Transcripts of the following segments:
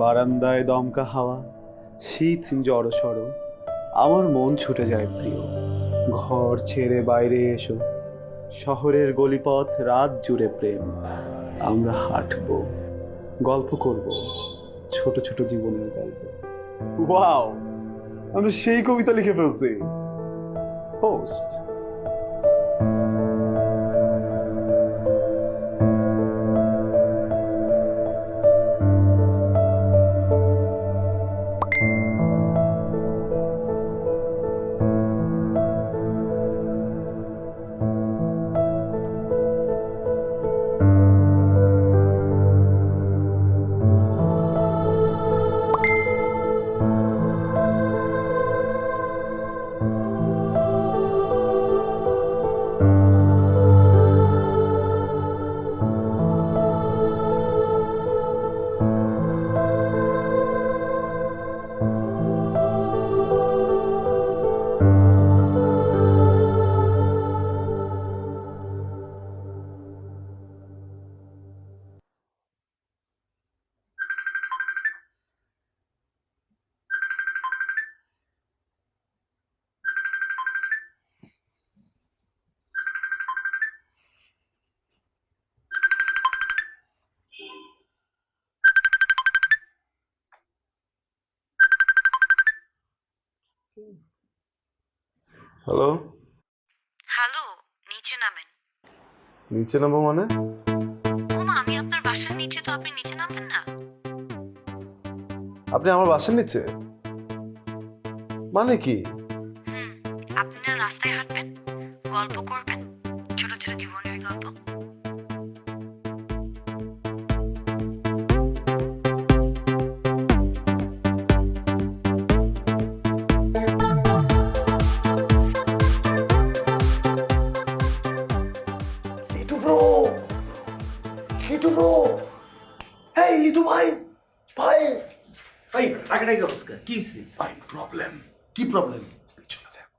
বারান্দায় দমকা হাওয়া, শীত জড়সড়, আমার মন ছুটে যায় প্রিয়। ঘর ছেড়ে বাইরে এসো, শহরের গলিপথ রাত জুড়ে প্রেম। আমরা হাঁটবো, গল্প করব, ছোট ছোট জীবনের গল্প। ওয়াও, আমি তো সেই কবিতা লিখে ফেলছি। পোস্ট। হ্যালো, হ্যালো, নিচে নামেন। নিচে নামবো মানে? ওমা, আমি আপনার বাসার নিচে, তো আপনি নিচে নামবেন না? আপনি আমার বাসার নিচে? মানে কি? আপনি না রাস্তায় হাঁটবেন, গল্প করবেন, ছোট ছোট জীবনের গল্প। লিটু ব্রো, লিটু ব্রো, হেই লিটু ভাই, ভাই ভাই টাকাটাই অবস্থা কি হয়েছে? ভাই প্রবলেম। কি প্রবলেম? পিছনে দেখো।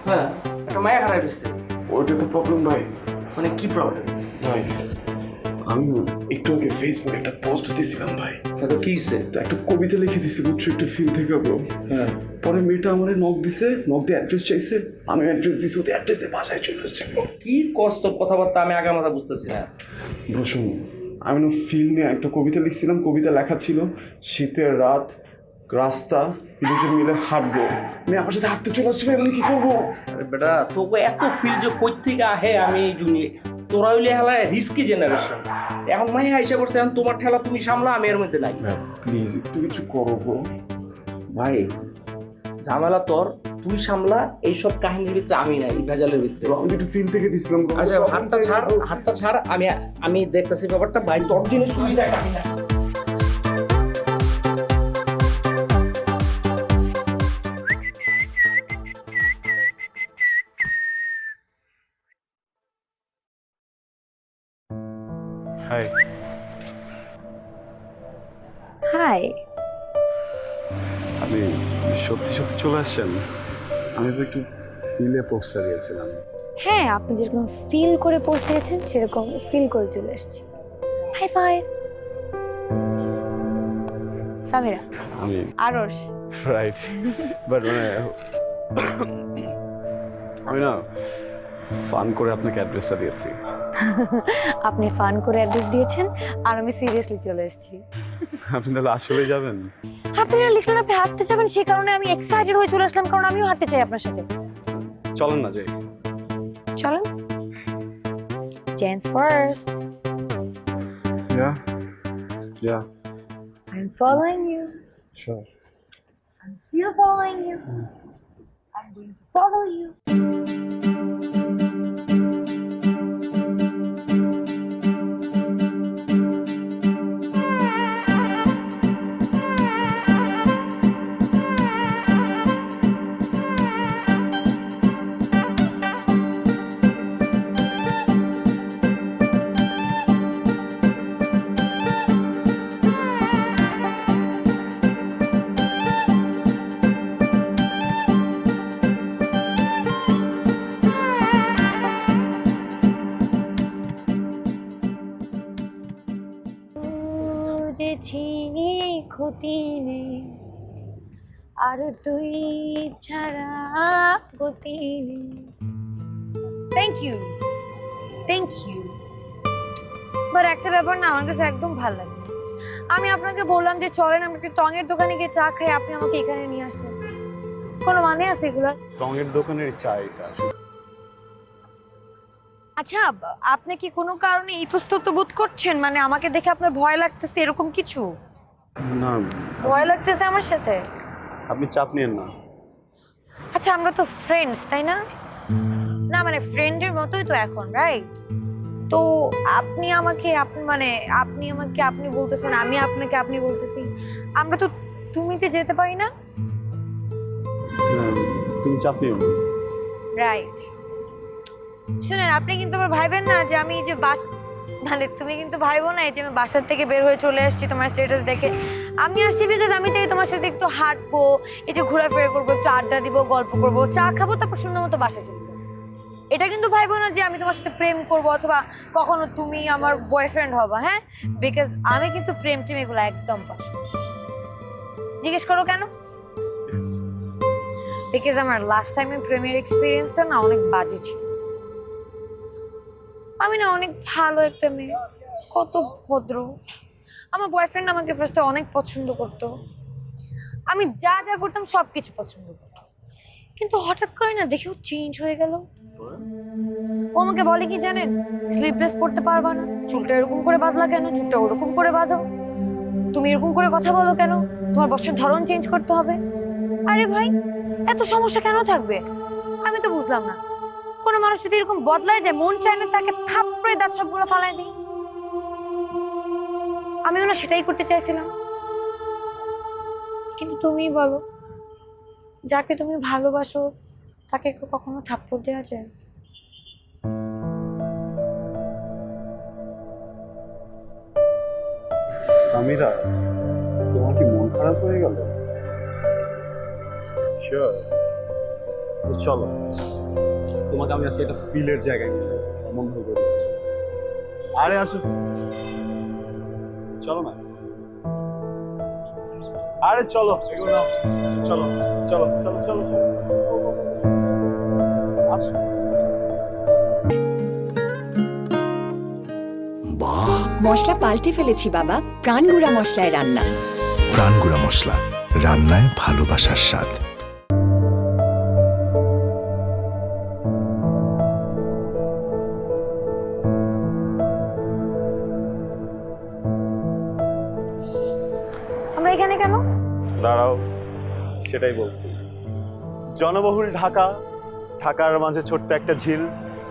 হ্যাঁ, একটা মায়া খারাপ হয়েছে। ওইটা তো প্রবলেম ভাই। মানে কি প্রবলেম? ভাই আমি একটু আগে ফেসবুকে একটা পোস্ট দিছিলাম ভাই, তো কি হয়েছে? তো একটা কবিতা লিখে দিছি বুঝছো, একটু ফিল থেকে ব্রো। হ্যাঁ, পরে মেয়েটা আমারে নক দিছে, নক দিয়ে অ্যাড্রেস চাইছে, আমি অ্যাড্রেস দিছি, ওদের অ্যাড্রেস দিয়ে বাসায় চলে আসছে ব্রো। কি কষ্ট কথাবার্তা আমি আগের মাথা বুঝতেছি না। ব্রো শুনুন, আমি না ফিল নিয়ে একটা কবিতা লিখছিলাম, কবিতা লেখা ছিল শীতের রাত, রাস্তা, দুজন মিলে হাঁটবো। আমি আমার সাথে হাঁটতে চলে আসছি ভাই, আমি কি করবো? আরে বেটা, তোকে এত ফিল যে কই থেকে আহে আমি জুনি। তোরা হইলে হেলা রিস্কি জেনারেশন। এখন মায়া আইসা করছে, এখন তোমার ঠেলা তুমি সামলা, আমি এর মধ্যে নাই। প্লিজ একটু কিছু করো ব্রো। ভাই ঝামেলা তোর, তুই সামলা, এইসব কাহিনীর ভিতরে আমি নাই, এই ভেজালের ভিতরে। আমি একটু ফিল থেকে দিছিলাম bro। আচ্ছা হাতটা ছাড়, হাতটা ছাড়, আমি দেখতেছি ব্যাপারটা। ভাই তোর জিনিস তুই দেখ, আমি না। হাই। হাই। আপনি সত্যি সত্যি চলে আসছেন? আমি তো একটু ফিলে পোস্টটা দিয়েছিলাম। হ্যাঁ, আপনি যেরকম ফিল করে পোস্ট দিয়েছেন সেরকম ফিল করে চলে এসেছি। Hi fi. সামিরা। আমি আরশ। রাইট, বাট মানে আমি না ফান করে আপনাকে অ্যাড্রেসটা দিয়েছি। আপনি ফান করে অ্যাড্রেস দিয়েছেন আর আমি সিরিয়াসলি চলে এসেছি। আপনি তাহলে আসলে যাবেন? আপনি না লিখলেন আপনি হাঁটতে যাবেন, সেই কারণে আমি এক্সাইটেড হয়ে চলে আসলাম, কারণ আমিও হাঁটতে চাই আপনার সাথে। চলেন না যাই। চলেন। Gents first. Yeah, yeah, I'm following you. sure. I'm still following you. I'm going to follow you. গতি নেই, আর তুই ছাড়া গতি নেই। Thank you, thank you. But একটা ব্যাপার না, আমার কাছে একদম ভালো লাগে না। আমি আপনাকে বললাম যে চলেন আমরা একটা টঙের দোকানে গিয়ে চা খাই, আপনি আমাকে এখানে নিয়ে আসলেন। কোনো মানে আছে এগুলার? টঙের দোকানের চা এটা আচ্ছা, আপনি কি কোনো কারণে ইতস্তত বোধ করছেন? মানে আমাকে দেখে আপনার ভয় লাগতেছে এরকম কিছু? না, ভয় লাগতেছে আমার সাথে? আপনি চাপ নিয়েন না। আচ্ছা, আমরা তো ফ্রেন্ডস, তাই না? না মানে ফ্রেন্ডের মতোই তো এখন, রাইট? তো আপনি আমাকে আপনি বলতেছেন, আমি আপনাকে আপনি বলতেছি। আমরা তো তুমিতে যেতে পারি না? তুমি চাপ নিও না। রাইট। শুনেন, আপনি কিন্তু আবার ভাইবেন না যে আমি যে মানে তুমি কিন্তু ভাইবো না যে আমি বাসার থেকে বের হয়ে চলে আসছি তোমার স্ট্যাটাস দেখে। আমি আসছি বিকজ আমি চাই তোমার সাথে একটু হাঁটবো, এই যে ঘোরাফেরা করবো, একটু আড্ডা দিব, গল্প করবো, চা খাবো, তারপর সুন্দর মতো বাসায় চলে যাবো। এটা কিন্তু ভাইবো না যে আমি তোমার সাথে প্রেম করবো অথবা কখনো তুমি আমার বয়ফ্রেন্ড হবা। হ্যাঁ, বিকজ আমি কিন্তু প্রেম টেম এগুলো একদম পছন্দ। জিজ্ঞেস করো কেন? বিকজ আমার লাস্ট টাইমে প্রেমের এক্সপিরিয়েন্সটা না অনেক বাজে ছিল। আমি না অনেক ভালো একটা মেয়ে, কত ভদ্র। আমার বয়ফ্রেন্ড আমাকে ফার্স্টে অনেক পছন্দ করতো, আমি যা যা করতাম সবকিছু পছন্দ করতো। কিন্তু হঠাৎ করে না দেখেও চেঞ্জ হয়ে গেল। ও আমাকে বলে কি জানেন, স্লিভলেস পরতে পারবা না, চুলটা এরকম করে বাঁধলা কেন, চুলটা ওরকম করে বাঁধো, তুমি এরকম করে কথা বলো কেন, তোমার বসের ধরন চেঞ্জ করতে হবে। আরে ভাই, এত সমস্যা কেন থাকবে? আমি তো বুঝলাম না। কোনো মানুষ যদি এরকম বদলায় যায়, মন চায় না তাকে থাপড়ে দাঁত সবগুলো ফালাই দিই। আমিও না সেটাই করতে চাইছিলাম, কিন্তু তুমি বলো, যাকে তুমি ভালোবাসো তাকে কখনো থাপ্পড় দেওয়া যায়? সামিরা, তোমার কি মন খারাপ হয়ে গেল? শিওর, চলো তোমাকে আমি আজকে একটা ফিলের জায়গায় নিয়ে যাবো, মন ভালো করে দিচ্ছি। আরে আসো, চলো না। আরে চলো, এগুলো নাও। চলো চলো চলো চলো চলো, আসো। মশলা পাল্টে ফেলেছি বাবা, প্রাণগুড়া মশলায় রান্না। প্রাণগুড়া মশলা, রান্নায় ভালোবাসার স্বাদ। আমরা এখানে কেন? দাঁড়াও, সেটাই বলছি। জনবহুল ঢাকা, ঢাকার মাঝে ছোট্ট একটা ঝিল,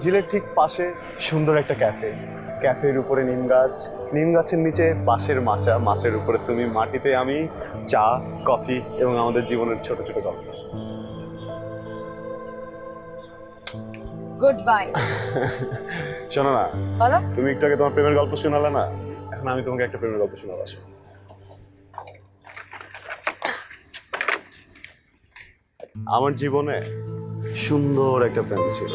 ঝিলের ঠিক পাশে সুন্দর একটা ক্যাফে, ক্যাফের উপরে নিম গাছ, নিম গাছের নিচে বাঁশের মাচা, মাছের উপরে তুমি, মাটিতে আমি, চা, কফি এবং আমাদের জীবনের ছোট ছোট গল্প। Good bye. শোনো না, বলো। তুমি একটু আগে তোমার প্রেমের গল্প শোনালে না, এখন আমি তোমাকে একটা প্রেমের গল্প শোনাবো। আসো। আমার জীবনে সুন্দর একটা প্রেম ছিল,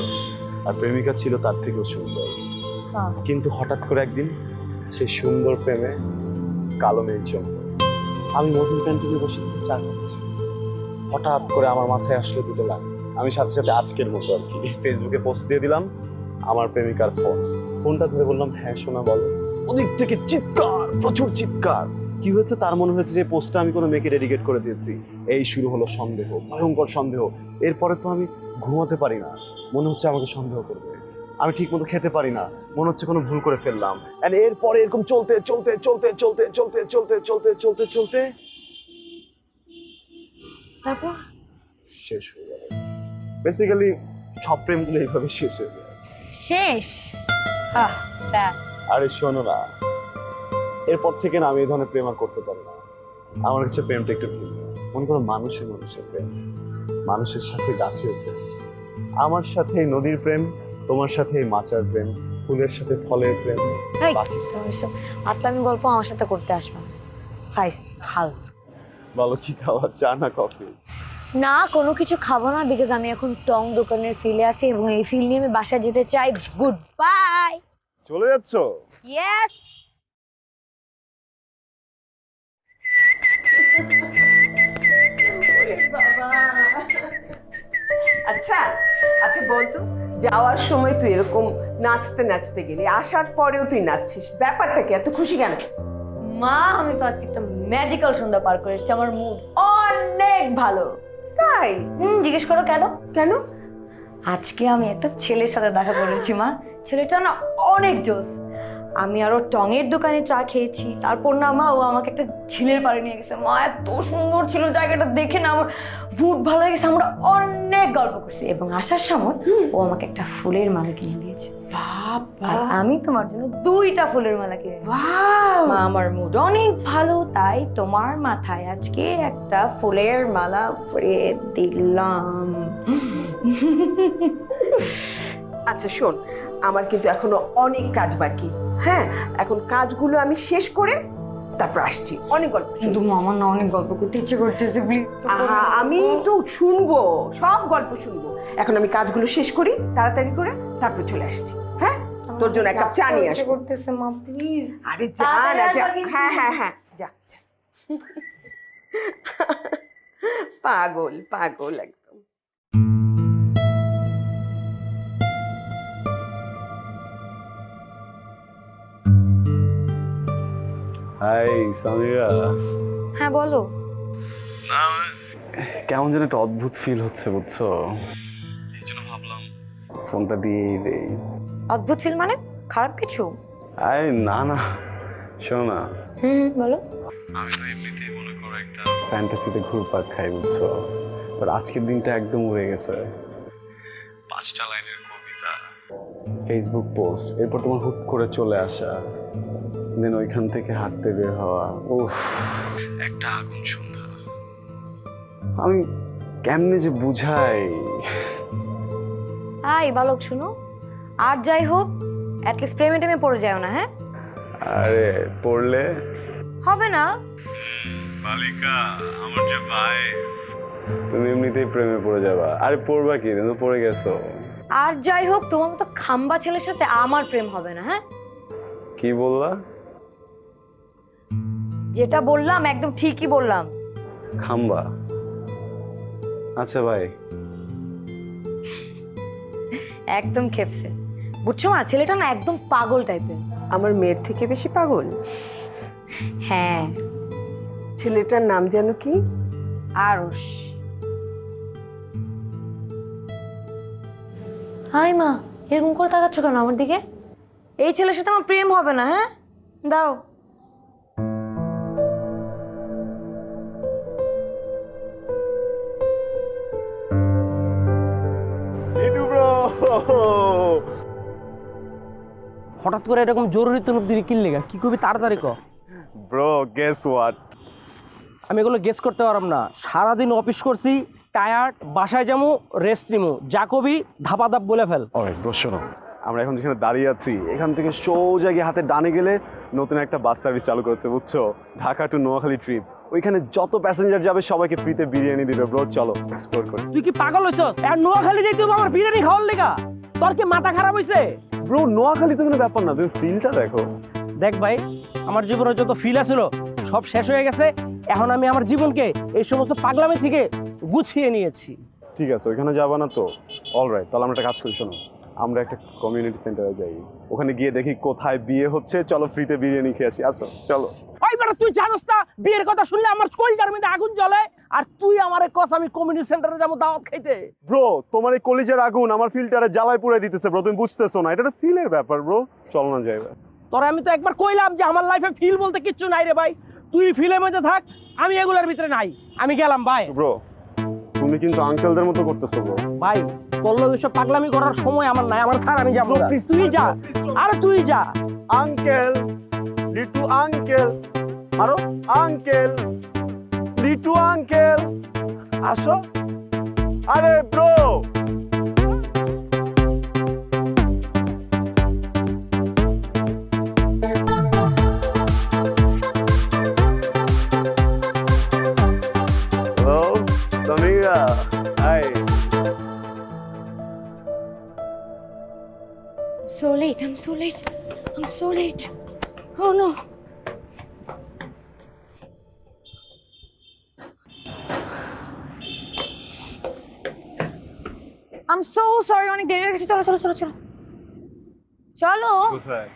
আর প্রেমিকা ছিল তার থেকেও সুন্দর। কিন্তু হঠাৎ করে একদিন সেই সুন্দর প্রেমে কালো মেঘ জমল। আমি মধুর ক্যান্টিনে বসে চা খাচ্ছি, হঠাৎ করে আমার মাথায় আসলো দুটো লাইন। আমি সাথে সাথে আজকের মতো আর কি ফেসবুকে পোস্ট দিয়ে দিলাম আমার প্রেমিকার ফোনটা ধরে বললাম, হ্যাঁ শোনা বলো। ওদিক থেকে চিৎকার, প্রচুর চিৎকার। কি হয়েছে তার মনে হয়েছে যে পোস্টটা আমি কোনো মেয়েকে ডেডিকেট করে দিয়েছি। এই শুরু হলো সন্দেহ, ভয়ঙ্কর সন্দেহ। এরপরে তো আমি ঘুমাতে পারি না, মনে হচ্ছে আমাকে সন্দেহ করবে। আমি ঠিক মতো খেতে পারি না, মনে হচ্ছে কোনো ভুল করে ফেললাম। এন্ড এরপরে এরকম চলতে চলতে চলতে চলতে চলতে চলতে চলতে চলতে চলতে তারপর শেষ হয়ে গেল। বেসিক্যালি সব প্রেমগুলো এইভাবে শেষ হয়ে যায়। শেষ? আরে শোনো না, এরপর থেকে না আমি এই ধরনের প্রেম আর করতে পারি না। আমার কাছে প্রেমটা একটু ভিন্ন। মনে করো মানুষের মানুষের প্রেম, মানুষের সাথে গাছের প্রেম, আমার সাথে নদীর প্রেম, তোমার সাথে মাচার প্রেম, ফুলের সাথে ফলের প্রেম। আতলামি গল্প আমার সাথে করতে আসবে না। ফালতু। বলো কি খাওয়া, চা না কফি? না, কোনো কিছু খাবো না, বিকজ আমি এখন টং দোকানের ফিলে আছি এবং এই ফিল নিয়ে আমি বাসায় যেতে চাই। Good bye. চলে যাচ্ছো? ইয়েস। আচ্ছা আচ্ছা বলতো, যাওয়ার সময় তুই এরকম নাচতে নাচতে গেলি, আসার পরেও তুই নাচছিস, ব্যাপারটা কি? এত খুশি কেন? মা, আমি তো আজকে একটা ম্যাজিক্যাল সন্ধ্যা পার করে এসেছি, আমার মুড অনেক ভালো। তাই? জিজ্ঞেস করো কেন? কেন? আজকে আমি একটা ছেলের সাথে দেখা করেছি মা। ছেলেটা না অনেক জোস। আমি আরো টঙের দোকানে চা খেয়েছি, তারপর না মা ও আমাকে একটা ঝিলের পাড়ে নিয়ে গেছে। মা, এত সুন্দর ছিল জায়গাটা, দেখে না আমার মুড ভালো হয়ে গেছে। আমরা অনেক গল্প করছি এবং আসার সময় ও আমাকে একটা ফুলের মালা কিনে দিয়েছে। আর আমি তোমার জন্য 2টা ফুলের মালা কিনে দিয়েছি। মা, আমার মুড অনেক ভালো, তাই তোমার মাথায় আজকে একটা ফুলের মালা পরিয়ে দিলাম। আচ্ছা শোন, আমার কিন্তু এখনো অনেক কাজ বাকি। হ্যাঁ, এখন কাজগুলো আমি শেষ করে তারপর আসছি, অনেক গল্প শুনবো। কিন্তু আমার না অনেক গল্প করতে ইচ্ছে করতেছে, প্লিজ। আহা, আমি তো শুনবো, সব গল্প শুনবো। এখন আমি কাজগুলো শেষ করি তাড়াতাড়ি করে, তারপর চলে আসছি। হ্যাঁ, তোর জন্য এক কাপ চা নিয়ে আসবো। করতেছে মা, প্লিজ। আরে যা না যা, হ্যাঁ হ্যাঁ হ্যাঁ, যা যা। পাগল পাগল একদম। হাই সামিরা। হ্যাঁ বলো। কেমন যেন একটা অদ্ভুত ফিল হচ্ছে, বুঝছো? এই জন্য ভাবলাম ফোনটা দিয়েই দেই। অদ্ভুত ফিল মানে? খারাপ কিছু? আরে না না, শোনো না, বলো। আমি তো এমনিতেই মনে করো একটা ফ্যান্টাসিতে ঘুরপাক খাই, বুঝছো? বাট আজকের দিনটা একদম উড়ে গেছে। 5টা লাইনের কবিতা, ফেসবুক পোস্ট, এরপর তোমার হুট করে চলে আসা, দেন ওইখান থেকে হাঁটতে বের হওয়া, উফ, একটা আগুন সন্ধ্যা। আমি কেমনে যে বুঝাই। হাই বালক, শুনো, আর যাই হোক অ্যাটলিস্ট প্রেমে টেমে পড়ে যাও না, হ্যাঁ? আরে পড়লে হবে না। বালিকা, আমার যে ভাই, তুমি এমনিতেই প্রেমে পড়ে যাবা। আরে পড়বা কি, তুমি তো পড়ে গেছো। আর যাই হোক তোমার মতো খাম্বা ছেলের সাথে আমার প্রেম হবে না, হ্যাঁ? কি বললা? যেটা বললাম একদম ঠিকই বললাম। খাম্বা? আচ্ছা ভাই। একদম খেপছে, বুঝছো মা? ছেলেটা না একদম পাগল টাইপের। আমার মেয়ের থেকে বেশি পাগল। হ্যাঁ। ছেলেটার নাম যেন কি? আরশ। হাই মা, এরকম করে তাকাচ্ছ কেন আমার দিকে? এই ছেলের সাথে আমার প্রেম হবে না, হ্যাঁ? দাও। হঠাৎ করে এরকম জরুরি তলব দিবি কি লেগা? কি করবি তাড়াতাড়ি ক। Bro, guess what? আমি এগুলো গেস করতে পারলাম না। সারাদিন অফিস করছি, টায়ার্ড, বাসায় যাবো, রেস্ট নিমু, যা কবি ধাপাধাপ বলে ফেল। অলরাইট ব্রো, শোনো, আমরা এখন যেখানে দাঁড়িয়ে আছি এখান থেকে সোজা গিয়ে হাতে ডানে গেলে নতুন একটা বাস সার্ভিস চালু করেছে, বুঝছো? Dhaka to Noakhali trip. ওইখানে যত প্যাসেঞ্জার যাবে সবাইকে ফ্রিতে বিরিয়ানি দিবে। ব্রো চলো এক্সপ্লোর করি। তুই কি পাগল হইছস? আর নোয়াখালী যাইতে হবে আমার বিরিয়ানি খাওয়ার লেগা? তোর কি মাথা খারাপ হইছে? ব্রো নোয়াখালী তো কোনো ব্যাপার না, তুমি ফিলটা দেখো। দেখ ভাই, আমার জীবনে যত ফিল আছিল সব শেষ হয়ে গেছে। এখন আমি আমার জীবনকে এই সমস্ত পাগলামি থেকে গুছিয়ে নিয়েছি। ঠিক আছে, ওইখানে যাবা না তো? অলরাইট, তাহলে আমরা একটা কাজ করি, শোনো, আমরা একটা কমিউনিটি সেন্টারে যাই, ওখানে গিয়ে দেখি কোথায় বিয়ে হচ্ছে, চলো ফ্রিতে বিরিয়ানি খেয়ে আসি। আসো চলো। ওই বেটা, তুই জানোস না বিয়ের কথা শুনলে আমার কলিজার মধ্যে আগুন জ্বলে? আর তুই আমারে কস আমি কমিউনিটি সেন্টারে যাবো দাওয়াত খাইতে? ব্রো, তোমার এই কলিজার আগুন আমার ফিল্টারে জ্বালায় পুড়ে দিতেছে ব্রো, তুমি বুঝতেছো না? এটা একটা ফিলের ব্যাপার ব্রো, চলো না যাইবা। তোরা আমি তো একবার কইলাম যে আমার লাইফে ফিল বলতে কিচ্ছু নাই রে ভাই। তুই ফিলের মধ্যে থাক, আমি এগুলোর ভিতরে নাই। আমি গেলাম ভাই। ব্রো, তুমি কিন্তু আঙ্কেলদের মতো করতেছো ব্রো। ভাই তোর লোক এসব পাগলামি করার সময় আমার নাই, আমার ছাড়, আমি যাবো না। Please, তুই যা, আরে তুই যা। আঙ্কেল, লিটু আঙ্কেল, আরো আঙ্কেল, লিটু আঙ্কেল, আসো। আরে bro, hello Samira, hi. So late, I'm so late. I'm so late. Oh no. I am so sorry, অনেক দেরি হয়ে গেছে। চলো চলো চলো চলো চলো। কোথায়?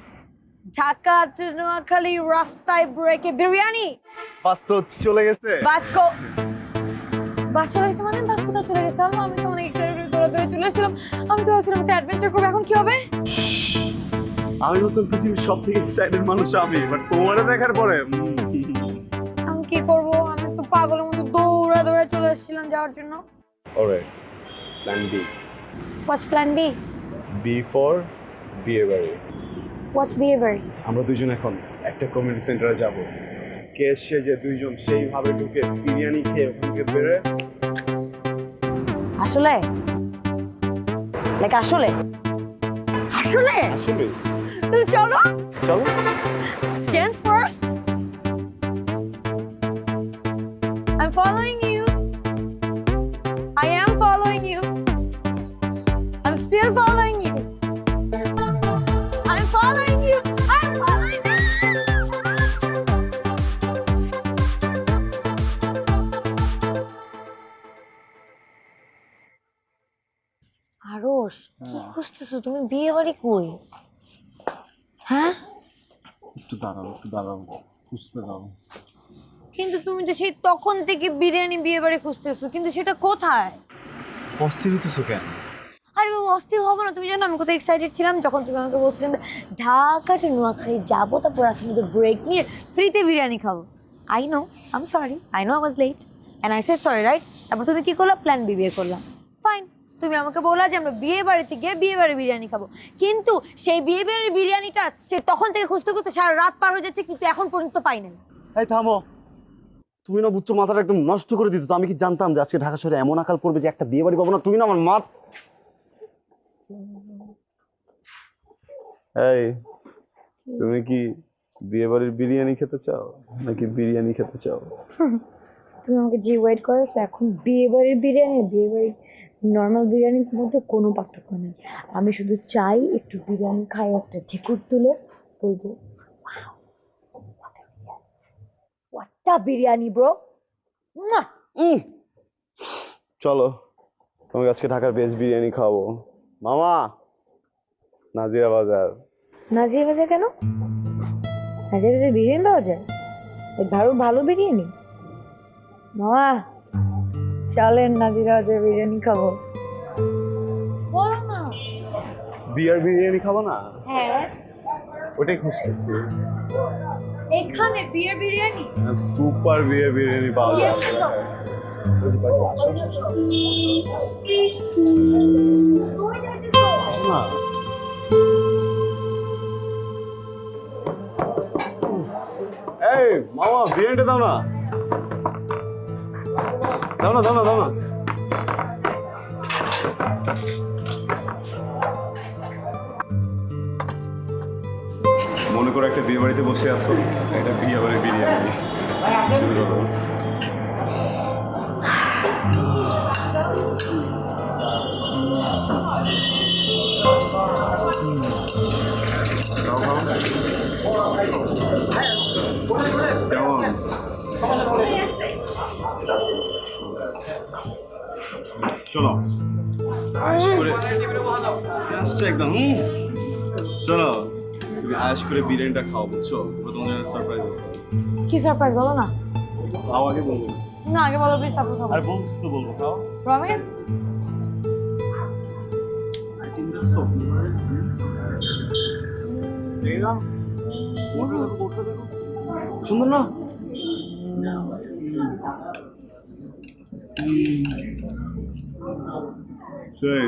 ঢাকা টু নোয়াখালী রাস্তায় ব্রেকে বিরিয়ানি। বাস তো চলে গেছে। বাস চলে গেছে মানে? বাস কোথায় চলে গেছে? আমি তো অনেক এক্সাইটেড করে দৌড়াদৌড়ি চলে এসেছিলাম। আমি তো ভাবছিলাম একটা অ্যাডভেঞ্চার করবো, এখন কি হবে? আমি নতুন পৃথিবীর সব থেকে এক্সাইটেড মানুষ আমি, বাট তোমারে দেখার পরে আমি কি করবো? আমি তো পাগলের মতো দৌড়ে চলে এসেছিলাম যাওয়ার জন্য। Alright, plan B. What's plan B? B for বিয়ে বাড়ি। What's behaviour? আমরা দুইজন এখন একটা কমিউনিটি সেন্টারে যাব। কে সেজে দুইজন সেইভাবে ঢুকে বিরিয়ানি খেয়ে ওখান থেকে বেরোয়। আসলে লাইক আসলে আসলে আসলে তুমি চলো। চলো। Dance first. I'm following you. I am following you. I'm still following you. I'm following you. I'm following you. আরশ, কি খুঁজতেছো তুমি? বিয়ে বাড়ি কই? হ্যাঁ, একটু দাঁড়াও, খুঁজতে দাও। কিন্তু তুমি তো সেই তখন থেকে বিরিয়ানি বিয়ে বাড়ি খুঁজতেছো, কিন্তু সেটা কোথায়? অস্থির হইতেছো কেন? আরে বাবা, অস্থির হবো না। তুমি জানো আমি কত এক্সাইটেড ছিলাম যখন তুমি আমাকে বলছিলে ঢাকা টু নোয়াখালী যাবো, তারপর রাস্তার মধ্যে ব্রেক নিয়ে ফ্রিতে বিরিয়ানি খাবো। I know, I am sorry, I know I was late and I said sorry, right? তারপর তুমি কি করলা? প্ল্যান বি বিয়ে করলাম। ফাইন, তুমি আমাকে বললা যে আমরা বিয়ে বাড়িতে গিয়ে বিয়ে বাড়ি বিরিয়ানি খাবো, কিন্তু সেই বিয়ে বাড়ির বিরিয়ানিটা সে তখন থেকে খুঁজতে খুঁজতে সারা রাত পার হয়ে যাচ্ছে, কিন্তু এখন পর্যন্ত পাই নাই। এই থামো, তুমি না বুঝছো, মাথাটা একদম নষ্ট করে দিত। আমি কি জানতাম যে আজকে ঢাকা শহরে এমন আকাল পড়বে যে একটা বিয়ে বাড়ি পাবো না? তুমি না আমার মা। এই, তুমি কি বিয়ে বাড়ির বিরিয়ানি খেতে চাও নাকি বিরিয়ানি খেতে চাও? তুমি আমাকে যে ওয়েট করেছো, এখন বিয়ে বাড়ির বিরিয়ানি বিয়ে বাড়ির নর্মাল বিরিয়ানির মধ্যে কোনো পার্থক্য নেই। আমি শুধু চাই একটু বিরিয়ানি খাই, একটা ঢেকুর তুলে বলবো হোয়াটটা বিরিয়ানি ব্রো। চলো, তোমাকে আজকে ঢাকার বেস্ট বিরিয়ানি খাওয়াবো। মামা, নাজিরা বাজার। নাজিয়া বাজার কেন? নাজিয়া বাজার বিরিয়ানি পাওয়া যায়? ভালো ভালো বিরিয়ানি? মামা চলেন নাজিরা বাজার বিরিয়ানি খাবো। বলো না। বিয়ার বিরিয়ানি খাবো না? হ্যাঁ, ওটাই খুঁজতেছি। এখানে বিয়ের বিরিয়ানি? সুপার বিয়ার বিরিয়ানি পাওয়া যায়। আসো না। এই মামা, বিরিয়ানিটা দাও না। দাও না। মনে করো একটা বিয়ে বাড়িতে বসে আছো, এটা বিয়ে বাড়ির বিরিয়ানি। কেমন? চলো আয়েশ করে আসছে একদম। চলো, তুমি আয়েশ করে বিরিয়ানিটা খাও, বুঝছো? তোমাদের সারপ্রাইজ হবে। কি সারপ্রাইজ বলো না? খাও, আগে বলবো না, আগে বলো প্লিজ, তারপর খাবো। আর বলছি তো বলবো, খাও। প্রমিস? সুন্দর না? সেই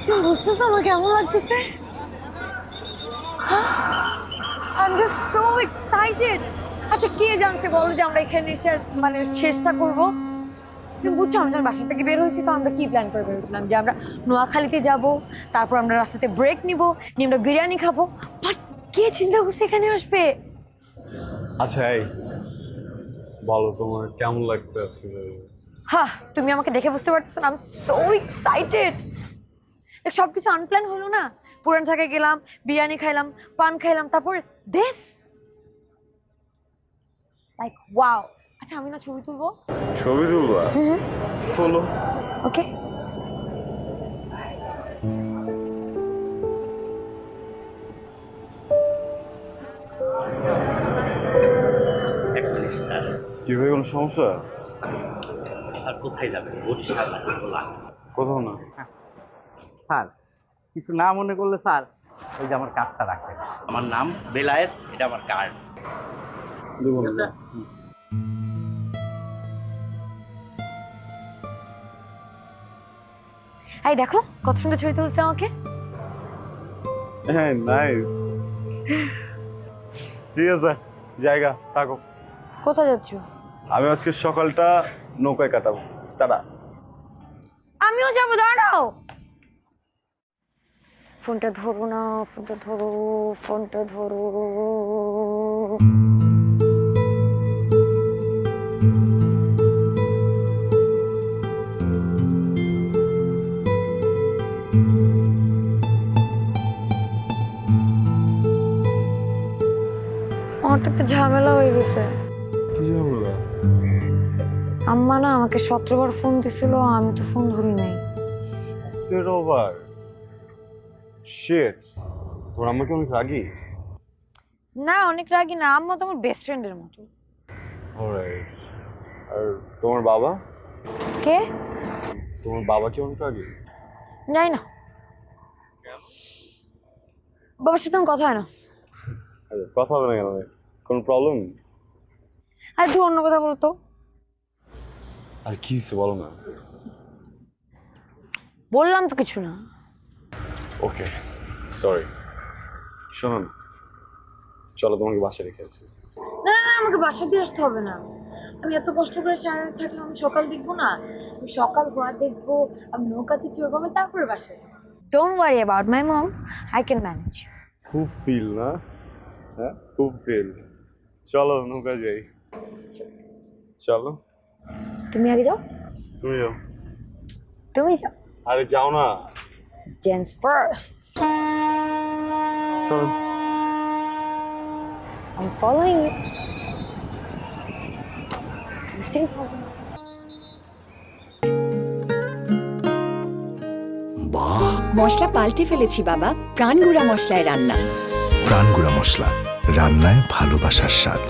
তুমি বুঝতেছো আমার কেমন লাগতেছে? Just so excited. আচ্ছা কে জানছে বলো যে আমরা এখানে এসে মানে শেষটা করব? তুমি বুঝছো আমরা যখন বাসা থেকে বের হয়েছি তো আমরা কি প্ল্যান করে বের হয়েছিলাম যে আমরা নোয়াখালীতে যাব, তারপর আমরা রাস্তাতে ব্রেক নিব, নিয়ে আমরা বিরিয়ানি খাবো। বাট কে চিন্তা করছে এখানে আসবে? আচ্ছা এই বলো তোমার কেমন লাগছে আজকে? হ্যাঁ তুমি আমাকে দেখে বুঝতে পারছো না, আই এম সো এক্সাইটেড। সবকিছু আনপ্ল্যান হলো না, পুরান ঢাকা গেলাম, বিরিয়ানি খাইলাম, পান খাইলাম, তারপর দিস লাইক ওয়াও। আচ্ছা আমি না ছবি তুলবো। ছবি তুলবা? তোলো। ওকে কি ভাই কোনো সমস্যা? স্যার কোথায় যাবেন? বরিশাল না ভোলা? কোথাও না। স্যার কিছু না মনে করলে স্যার ওই যে আমার কার্ডটা রাখেন, আমার নাম বেলায়েত, এটা আমার কার্ড। দেবো ঠিক আছে? না। এই দেখো কত সুন্দর ছবি তুলছে আমাকে। হ্যাঁ নাইস। ঠিক আছে জায়গা থাকো। কোথায় যাচ্ছ? আমি আজকে সকালটা নৌকায় কাটাবো। তারা আমিও যাবো, দাঁড়াও। ফোনটা ধরো না, ফোনটা ধরো, ফোনটা ধরো। আমার তো একটা ঝামেলা হয়ে গেছে। কি ঝামেলা? আম্মা না আমাকে 17 বার ফোন দিছিল, আমি তো ফোন ধরি নাই। Oh shit. তোমার আম্মা কি অনেক রাগী? না অনেক রাগি না, আম্মা তো আমার বেস্ট ফ্রেন্ডের মতো। অলরাইট। আর তোমার বাবা? কে? তোমার বাবা কি অনেক রাগী? জানি না, বাবার সাথে আমার কথা হয় না। আরে কথা হবে না কেন? কোনো প্রবলেম? আর তুই অন্য কথা বলতো। আর কি হয়েছে বলো না। বললাম তো কিছু না। ওকে সরি। শোনো না, চলো তোমাকে বাসায় রেখে আসি। না না না, আমাকে বাসা দিয়ে আসতে হবে না। আমি এত কষ্ট করে সারা রাত থাকলে আমি সকাল দেখবো না? আমি সকাল হওয়া দেখবো, আমি নৌকাতে চড়বো, আমি তারপরে বাসায় যাবো। Don't worry about my mom, I can manage. খুব ফিল না? হ্যাঁ খুব ফিল। চলো নৌকায় যাই। চলো। তুমি আগে যাও। তুমি যাও। তুমি যাও। আরে যাও না। Gents first. চলো। I'm following you. I'm still following you. মশলা পাল্টে ফেলেছি বাবা, প্রাণগুড়া মশলায় রান্না। প্রাণগুড়া মশলা, রান্নায় ভালোবাসার স্বাদ।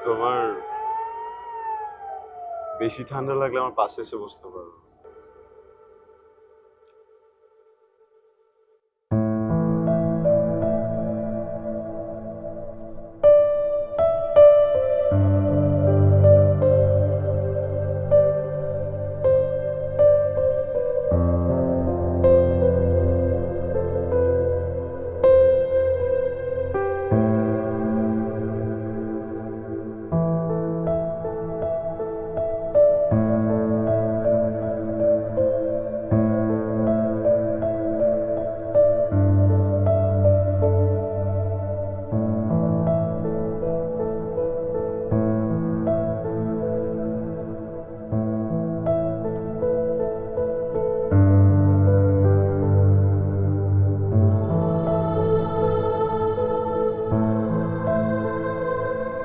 তোমার বেশি ঠান্ডা লাগলে আমার পাশে এসে বসতে পারো।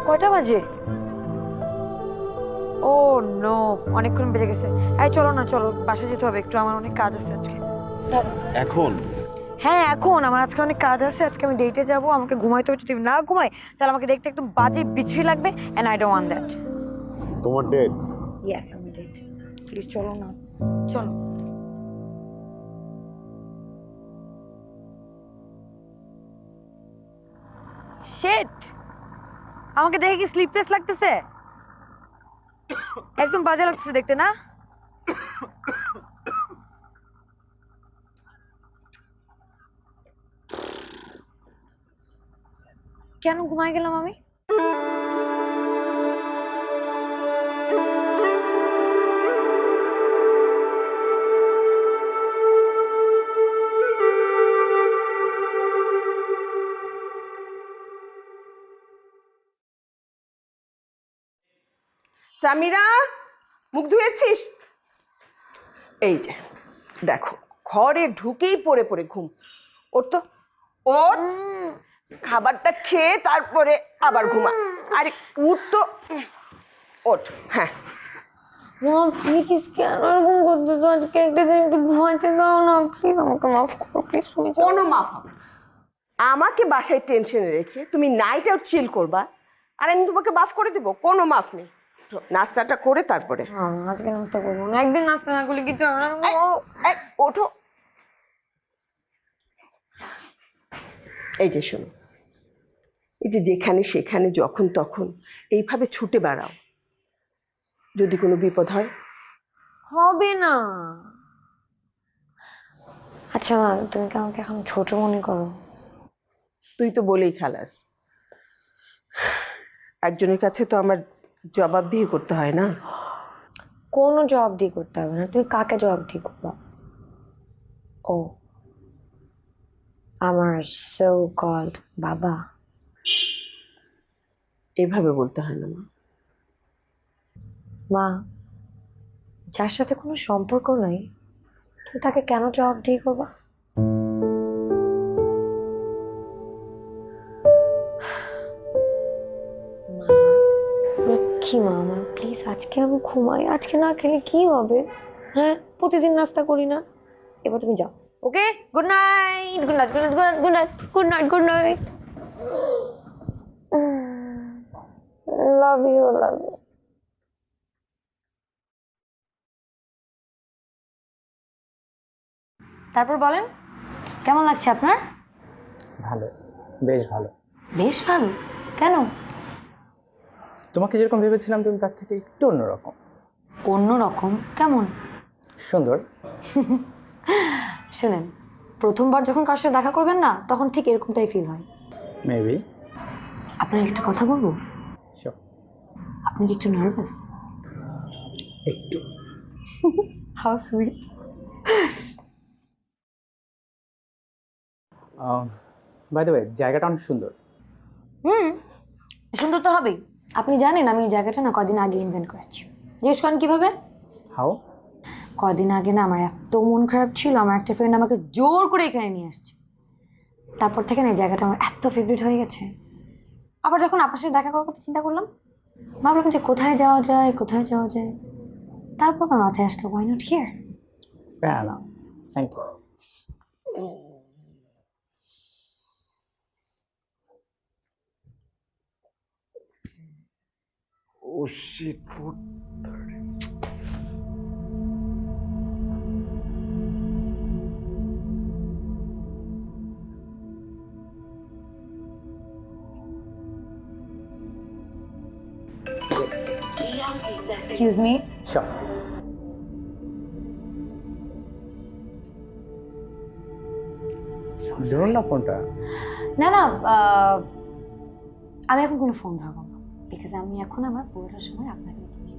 কয়টা বাজে? ও নো, অনেকক্ষণ বেজে গেছে। এই চলো না, চলো বাসায় যেতে হবে একটু, আমার অনেক কাজ আছে আজকে। এখন হ্যাঁ এখন আমার আজকে অনেক কাজ আছে, আজকে আমি ডেটে যাব, আমাকে ঘুমাইতে হবে। যদি না ঘুমাই তাহলে আমাকে দেখতে একদম বাজে বিচ্ছিরি লাগবে, and I don't want that. তোমার ডেট? ইয়েস আমার ডেট। প্লিজ চলো না, চলো। শিট, আমাকে দেখে কি স্লিপলেস লাগতেছে? একদম বাজে লাগতেছে দেখতে না? কেন ঘুমায় গেলাম আমি? সামিরা, মুখ ধুয়েছিস? এই যে দেখো, ঘরে ঢুকেই পড়ে পড়ে ঘুম। ওঠ তো, ওঠ, খাবারটা খেয়ে তারপরে আবার ঘুমা। আরে উঠ তো, ওঠ। হ্যাঁ, মা প্লিজ কেন এরকম করতেছো? আজকে একটা দিন একটু ঘুমাইতে দাও না প্লিজ, আমাকে মাফ করো প্লিজ। তুমি কোনো মাফ হবে না। আমাকে বাসায় টেনশনে রেখে তুমি নাইট আউট চিল করবা, আর আমি তোমাকে মাফ করে দেবো? কোনো মাফ নেই। তো নাস্তাটা করে তারপরে আজকে নাস্তা করবো না, একদিন নাস্তা না করলে কিছু হবে না। এই, ওঠো। এই যে শোনো, এই যে যেখানে সেখানে যখন তখন এইভাবে ছুটে বেড়াও, যদি কোনো বিপদ হয়? হবে না। আচ্ছা মা, তুমি কি আমাকে এখন ছোট মনে করো? তুই তো বলেই খালাস, একজনের কাছে তো আমার জবাবদিহি করতে হয় না? কোনো জবাবদিহি করতে হবে না, তুমি কাকে জবাবদিহি করবা? ও আমার সো কল্ড বাবা? এভাবে বলতে হয় না মা। মা, যার সাথে কোনো সম্পর্ক নাই তুমি তাকে কেন জবাবদিহি করবা? মা, লক্ষ্মী মা আমার, প্লিজ আজকে আমি ঘুমাই, আজকে না খেলে কি হবে? হ্যাঁ, প্রতিদিন নাস্তা করি না। এবার তুমি যাও, okay? Good night, good night, good night, good night, good night, good night. Love you, love you. তারপর বলেন, কেমন লাগছে আপনার? ভালো, বেশ ভালো। বেশ ভালো? কেন? তোমাকে যেরকম ভেবেছিলাম তুমি তার থেকে একটু অন্যরকম। অন্যরকম কেমন? সুন্দর। শুনেন, প্রথমবার যখন কার সাথে দেখা করবেন না, তখন ঠিক এরকমটাই ফিল হয়। মেবি। আপনার একটা কথা বলবো? আপনি কি একটু নার্ভাস? একটু। How sweet. By the way, জায়গাটা অনেক সুন্দর। সুন্দর তো হবেই। আপনি জানেন আমি এই জায়গাটা না কদিন আগে ইনভেন্ট করেছি। জিজ্ঞেস করেন কিভাবে? হাও? কদিন আগে না আমার এত মন খারাপ ছিল, আমার একটা ফ্রেন্ড আমাকে জোর করে এখানে নিয়ে আসছে। তারপর থেকে না এই জায়গাটা আমার এত ফেভারিট হয়ে গেছে। আবার যখন আপনার সাথে দেখা করার কথা চিন্তা করলাম, ভাবলাম যে কোথায় যাওয়া যায়, কোথায় যাওয়া যায়। তারপর আমার মাথায় আসলো, why not here? ফ্যান না, thank you. Oh shit, 4:30. Excuse me? Sure. ধরুন না ফোনটা। না না, আমি এখন কোনো ফোন ধরবো না, বিকজ আমি এখন আমার পুরোটা সময় আপনাকে দিচ্ছি।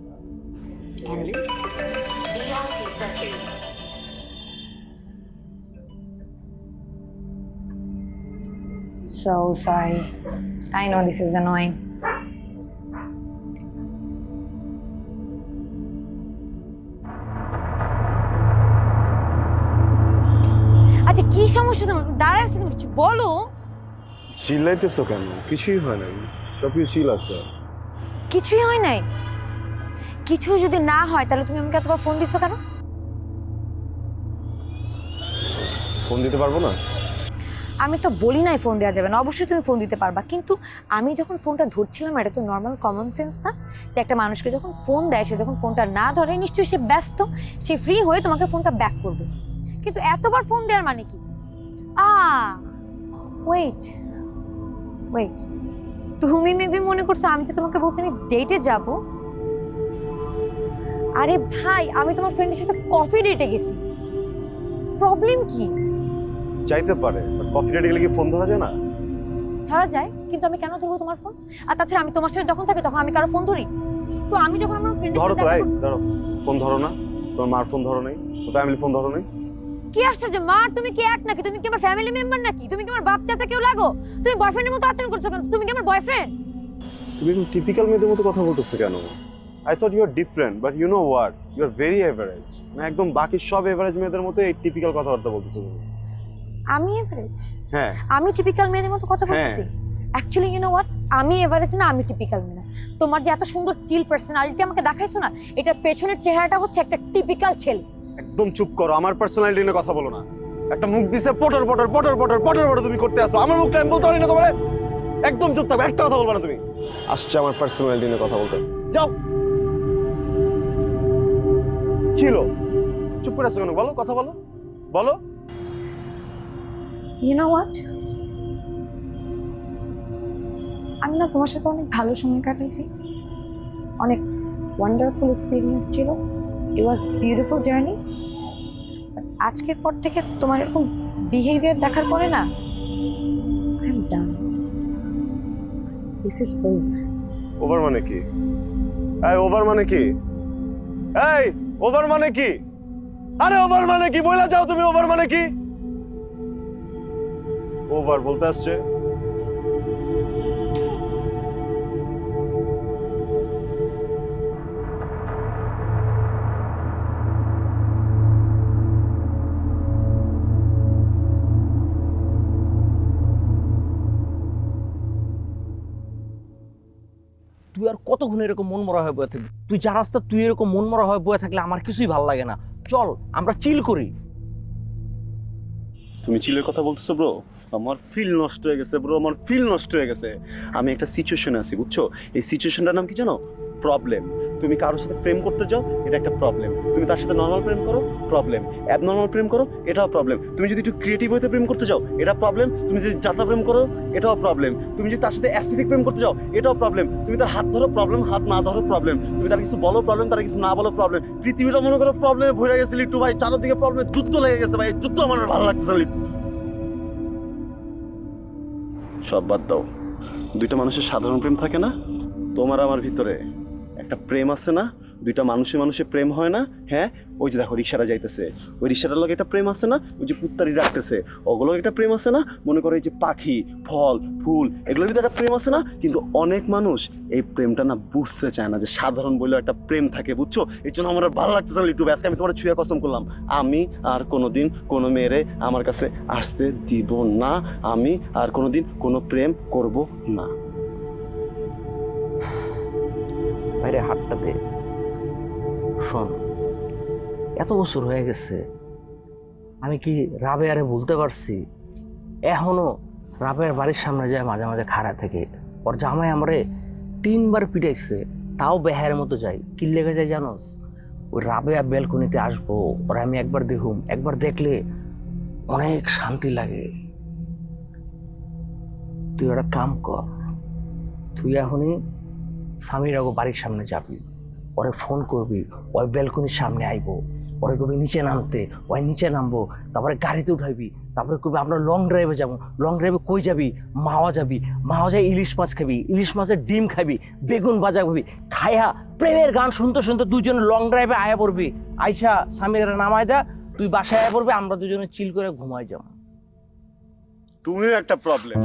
So sorry. I know this is annoying. আচ্ছা কি সমস্যা তোমার? দাঁড়ায় আছো তুমি, কিছু বলো। চিল্লাইতেছো কেন? কিছুই হয় নাই, সব কিছু চিল আছে। কিছুই হয় নাই? কিছু যদি না হয় তাহলে তুমি আমাকে এতবার ফোন দিছো কেন? ফোন দিতে পারবো না? আমি তো বলি নাই ফোন দেওয়া যাবে না, অবশ্যই তুমি ফোন দিতে পারবা, কিন্তু আমি যখন ফোনটা ধরছিলাম এটা তো নর্মাল কমন সেন্স না যে একটা মানুষকে যখন ফোন দেয় সে যখন ফোনটা না ধরে নিশ্চয়ই সে ব্যস্ত, সে ফ্রি হয়ে তোমাকে ফোনটা ব্যাক করবে। কিন্তু এতবার ফোন দেওয়ার মানে কি? ওয়েট ওয়েট, তুমি মেবি মনে করছো আমি তো তোমাকে বলছি আমি ডেটে যাব। আরে ভাই, আমি তোমার ফ্রেন্ডের সাথে কফি ডেটে গেছি, প্রবলেম কি? চাইতে পারে, কফি ডেটে গেলে কি ফোন ধরা যায় না? ধরা যায়, কিন্তু আমি কেন ধরবো তোমার ফোন? আর তাছাড়া আমি তোমার সাথে যখন থাকি তখন আমি কারো ফোন ধরি? তো আমি যখন আমার ফ্রেন্ডের ধরো সাথে তো, দেখা এই ধরো, ফোন ধরো না? তোমার মার ফোন ধরো নাই? ফ্যামিলি ফোন ধরো নাই? কি আশ্চর্য, মার তুমি কি এক নাকি? তুমি কি আমার ফ্যামিলি মেম্বার নাকি? তুমি কি আমার বাপ চাচা কেউ লাগো? তুমি বয়ফ্রেন্ডের মতো আচরণ করছো কেন? তুমি কি আমার বয়ফ্রেন্ড? তুমি টিপিক্যাল মেয়েদের মতো কথা বলতেছো কেন? I thought you are different, but you know what, you are very average. মানে একদম বাকি সব এভারেজ মেয়েদের মতো এই টিপিক্যাল কথাবার্তা বলতেছো তুমি। আমি এভারেজ? হ্যাঁ। আমি টিপিক্যাল মেয়েদের মতো কথা বলতেছি? অ্যাকচুয়ালি ইউ নো হোয়াট, আমি এভারেজ না, আমি টিপিক্যাল মেয়ে না। তোমার যে এত সুন্দর চিল পার্সোনালিটি আমাকে দেখাইছো না, এটার পেছনের চেহারাটা হচ্ছে একটা টিপিক্যাল ছেলে। একদম চুপ করো, আমার পার্সোনালিটি নিয়ে কথা বলো না। একটা মুখ দিছে পটর পটর পটর পটর পটর পটর তুমি করতে আসো, আমার মুখটা আমি বলতে পারি না তোমারে? একদম চুপ থাকো, একটা কথা বলবা না তুমি। আসছে আমার পার্সোনালিটি নিয়ে কথা বলতে, যাও। কি হলো, চুপ করে আছো কেন? বলো, কথা বলো, বলো। ইউ নো হোয়াট, আমি না তোমার সাথে অনেক ভালো সময় কাটাইছি, অনেক ওয়ান্ডারফুল এক্সপিরিয়েন্স ছিল, ইট ওয়াজ বিউটিফুল জার্নি। আজকের পর থেকে তোমার এরকম বিহেভিয়ার দেখার পরে না, I am done, this is over. Over মানে কি? এই ওভার মানে কি? এই ওভার মানে কি? আরে ওভার মানে কি বইলা যাও তুমি, ওভার মানে কি? ওভার বলতে আসছে। তুই আর কতক্ষণ এরকম মন মরা হয়ে বয়ে থাকবি? তুই জানাস না তুই এরকম মন মরা হয়ে বয়ে থাকলে আমার কিছুই ভালো লাগে না। চল আমরা চিল করি। তুমি চিলের কথা বলতেছো ব্রো? আমার ফিল নষ্ট হয়ে গেছে ব্রো, আমার ফিল নষ্ট হয়ে গেছে। আমি একটা সিচুয়েশনে আছি, বুঝছো? এই সিচুয়েশনটার নাম কি জানো? প্রবলেম। তুমি কারোর সাথে প্রেম করতে যাও, এটা একটা প্রবলেম। তুমি তার সাথে নর্মাল প্রেম করো, প্রবলেম। অ্যাবনর্মাল প্রেম করো, এটাও প্রবলেম। তুমি যদি একটু ক্রিয়েটিভ হইতে প্রেম করতে যাও, এটা প্রবলেম। তুমি যদি জাতা প্রেম করো, এটাও প্রবলেম। তুমি যদি তার সাথে অ্যাস্থেটিক প্রেম করতে যাও, এটাও প্রবলেম। তুমি তার হাত ধরো, প্রবলেম। হাত না ধরো, প্রবলেম। তুমি তার কিছু বলো, প্রবলেম। তার কিছু না বলো, প্রবলেম। পৃথিবীটা মনে করো প্রবলেমে ভরে গেছে লিট্টু ভাই, চারদিকে প্রবলেম, যুদ্ধ লেগে গেছে ভাই। যুদ্ধ আমার ভালো লাগতেছে না লিট্টু। সব বাদ দাও, দুইটা মানুষের সাধারণ প্রেম থাকে না? তোমার আমার ভিতরে একটা প্রেম আছে না? দুইটা মানুষে প্রেম হয় না? হ্যাঁ, ওই যে দেখো রিক্সাটা যাইতেছে, ওই রিক্সাটার লগে একটা প্রেম আছে না? ওই যে পুত্তারি রাখতেছে, ওগুলো একটা প্রেম আছে না? মনে করো এই যে পাখি, ফল, ফুল, এগুলোর ভিতরে একটা প্রেম আছে না? কিন্তু অনেক মানুষ এই প্রেমটা না বুঝতে চায় না যে সাধারণ বলেও একটা প্রেম থাকে, বুঝছো? এই জন্য আমার আর ভালো লাগতেছে না লিটু। আজকে আমি তোমার ছুঁয়ে কসম করলাম, আমি আর কোনোদিন কোনো মেয়েরে আমার কাছে আসতে দিব না। আমি আর কোনোদিন কোনো প্রেম করব না। বাইরে হাতটা দে। শোন, এত বছর হয়ে গেছে, আমি কি রাবেয়ারে ভুলতে পারছি? এখনো রাবেয়ার বাড়ির সামনে যায় মাঝে মাঝে খাড়া থেকে, ওর জামাই আমারে 3 বার পিটাইছে, তাও বেহায়ের মতো যাই। কি লেগে যায় জানোস? ওই রাবেয়া ব্যালকনিতে আসবো, ওরা আমি একবার দেখুম, একবার দেখলে অনেক শান্তি লাগে। তুই ওরা কাম কর, তুই এখনই স্বামীর আগে বাড়ির সামনে যাবি, ওরে ফোন করবি, ওই ব্যালকনির সামনে আইবো, ওরে কবি নিচে নামতে, ওই নিচে নামবো, তারপরে গাড়িতে উঠাইবি, তারপরে কবি আমরা লং ড্রাইভে যাবো। লং ড্রাইভে কই যাবি? মাওয়া যাবি, মাওয়া যায় ইলিশ মাছ খাবি, ইলিশ মাছের ডিম খাবি, বেগুন ভাজা খাবি, খাইয়া প্রেমের গান শুনতে শুনতে দুজনে লং ড্রাইভে আয়া পড়বি। আইসা স্বামীর নামাই দা, তুই বাসায় আয়া পড়বি, আমরা দুজনে চিল করে ঘুমাই যাবো। তুমিও একটা প্রবলেম।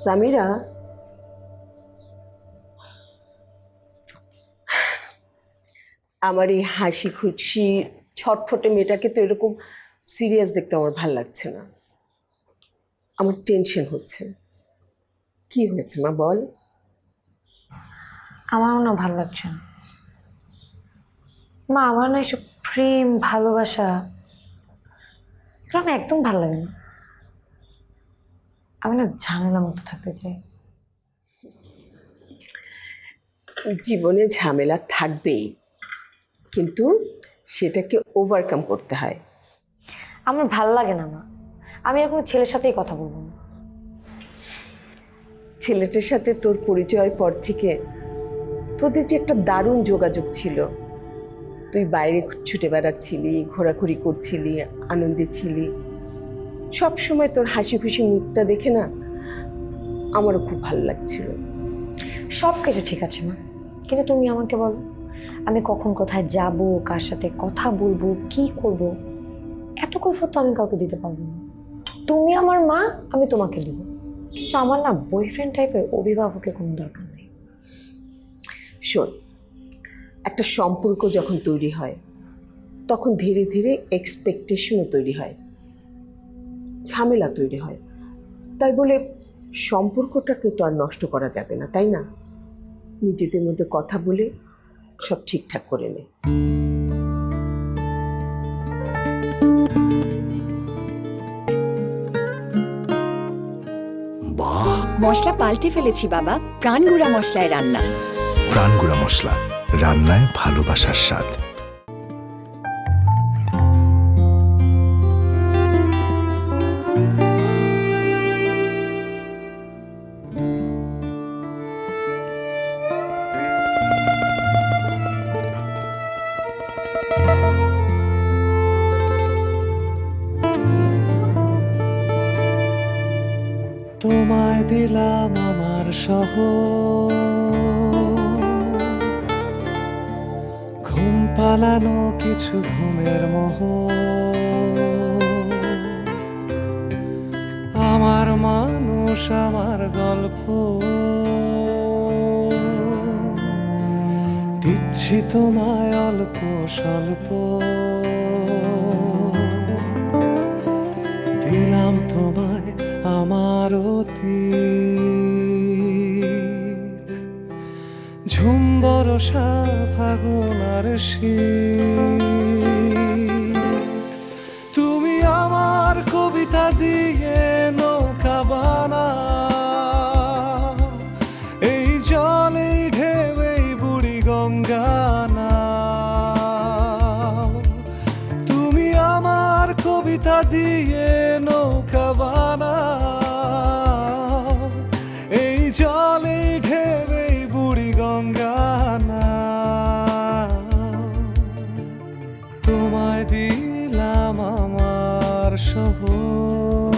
সামিরা, আমার এই হাসি খুশি ছটফটে মেয়েটাকে তো এরকম সিরিয়াস দেখতে আমার ভাল লাগছে না। আমার টেনশন হচ্ছে। কি হয়েছে মা, বল। আমারও না ভালো লাগছে না মা, আমার না এসব প্রেম ভালোবাসা এগুলো আমার একদম ভালো লাগে না। আমি না ঝামেলা মতো থাকতে চাই। জীবনে ঝামেলা থাকবেই, কিন্তু সেটাকে ওভারকাম করতে হয়। আমার ভাল লাগে না মা, আমি আর কোনো ছেলের সাথেই কথা বলবো না। ছেলেটার সাথে তোর পরিচয়ের পর থেকে তোদের যে একটা দারুণ যোগাযোগ ছিল, তুই বাইরে ছুটে বেড়াচ্ছিলি, ঘোরাঘুরি করছিলি, আনন্দে ছিলি, সব সময় তোর হাসি খুশি মুখটা দেখে না আমারও খুব ভালো লাগছিল। সব কিছু ঠিক আছে মা, কিন্তু তুমি আমাকে বলো আমি কখন কোথায় যাব, কার সাথে কথা বলবো, কি করব, এত কৈফিয়ত তো আমি কাউকে দিতে পারবো না। তুমি আমার মা, আমি তোমাকে দেব, কিন্তু আমার না বয়ফ্রেন্ড টাইপের অভিভাবকের কোনো দরকার নেই। শোন, একটা সম্পর্ক যখন তৈরি হয় তখন ধীরে ধীরে এক্সপেকটেশনও তৈরি হয়, ঝামেলা তৈরি হয়। তাই বলে সম্পর্কটাকে তো আর নষ্ট করা যাবে না, তাই না? নিজেদের মধ্যে কথা বলে সব ঠিকঠাক করে নে। মশলা পাল্টে ফেলেছি বাবা, প্রাণগুড়া মশলায় রান্না। প্রাণগুড়া মশলা, রান্নায় ভালোবাসার স্বাদ। তোমায় দিলাম আমার শহর, ঘুম পালানো কিছু ঘুমের মোহ, আমার মানুষ আমার গল্প, দিচ্ছি তোমায় অল্প স্বল্প, দিলাম তোমায় আমার অতীত, ঝুম বরষা ফাগুন আর শীত। তুমি আমার কবিতা দিয়ে নৌকা বানাও, এই জলেই ঢেউই বুড়ি গঙ্গা নাও। তুমি আমার কবিতা দিয়ে নৌকা বানাও, এই জলে ঢেবে বুড়ি গঙ্গা নাও। তোমায় দিলাম আমার শহর,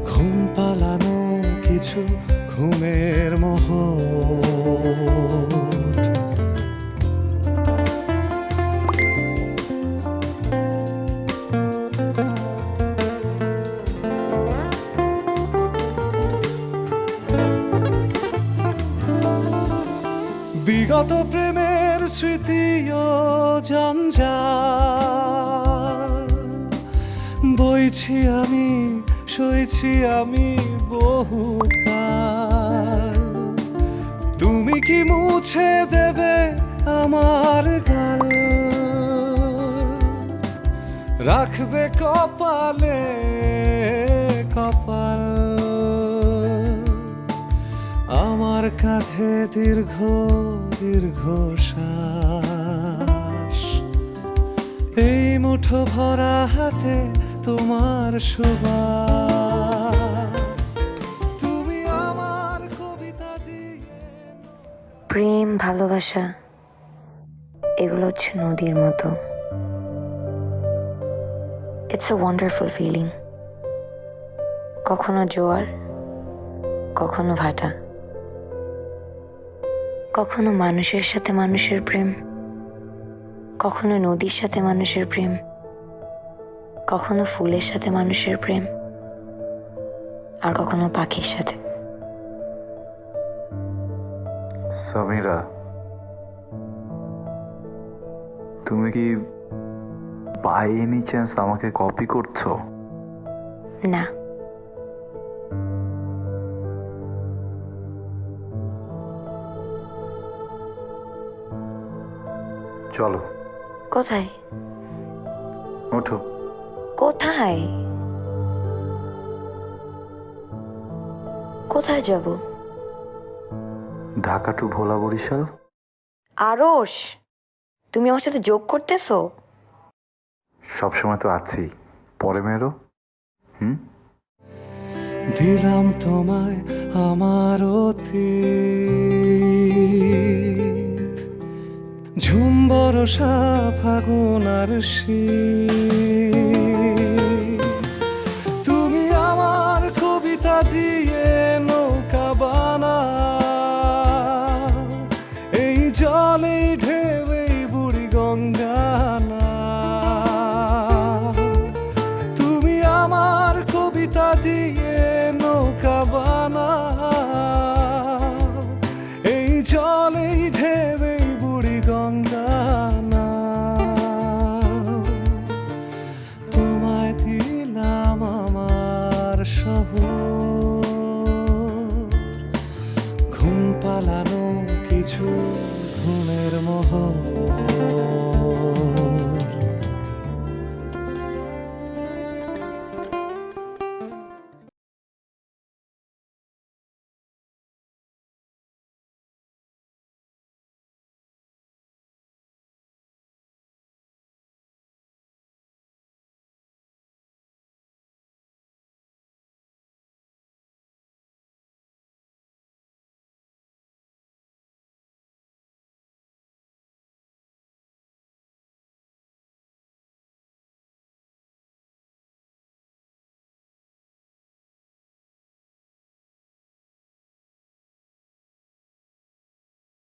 ঘুম পালানো কিছু ঘুমের মোহর। বিগত প্রেমের স্মৃতি ও জঞ্জাল বইছি আমি, সইছি আমি বহুকাল। তুমি কি মুছে দেবে আমার গাল, রাখবে কপালে কপাল, আমার কাঁধে দীর্ঘ দীর্ঘ শ্বাস, এই মুঠো ভরা হাতে তোমার সুবাস। তুমি আমার কবিতা দিয়ে। প্রেম ভালোবাসা এগুলো হচ্ছে নদীর মতো। It's a wonderful feeling. কখনো জোয়ার, কখনো ভাটা, কখনো মানুষের সাথে মানুষের প্রেম, কখনো নদীর সাথে মানুষের প্রেম, কখনো ফুলের সাথে মানুষের প্রেম, আর কখনো পাখির সাথে। সামিরা, তুমি কি বাই এনি চান্স আমাকে কপি করছো? না, চলো। কোথায়? ওঠো। কোথায়? কোথায় যাব? ঢাকা টু ভোলা বরিশাল। আরশ, তুমি আমার সাথে যোগ করতেছো? সবসময় তো আছি, পরে মেরো। দিলাম তোমায় আমার অতীত, ঝুম বরষা ফাগুন আর শীত। তুমি আমার কবিতা দিয়ে নৌকা বানাও, এই জলে ঢেউই বুড়ি গঙ্গা না। তুমি আমার কবিতা দিয়ে নৌকা বানাও, এই জলেই ঢেউই বুড়ি গঙ্গা না। তোমায় দিলাম আমার শহর, ঘুম পালানো কিছু ঘুমের মোহর।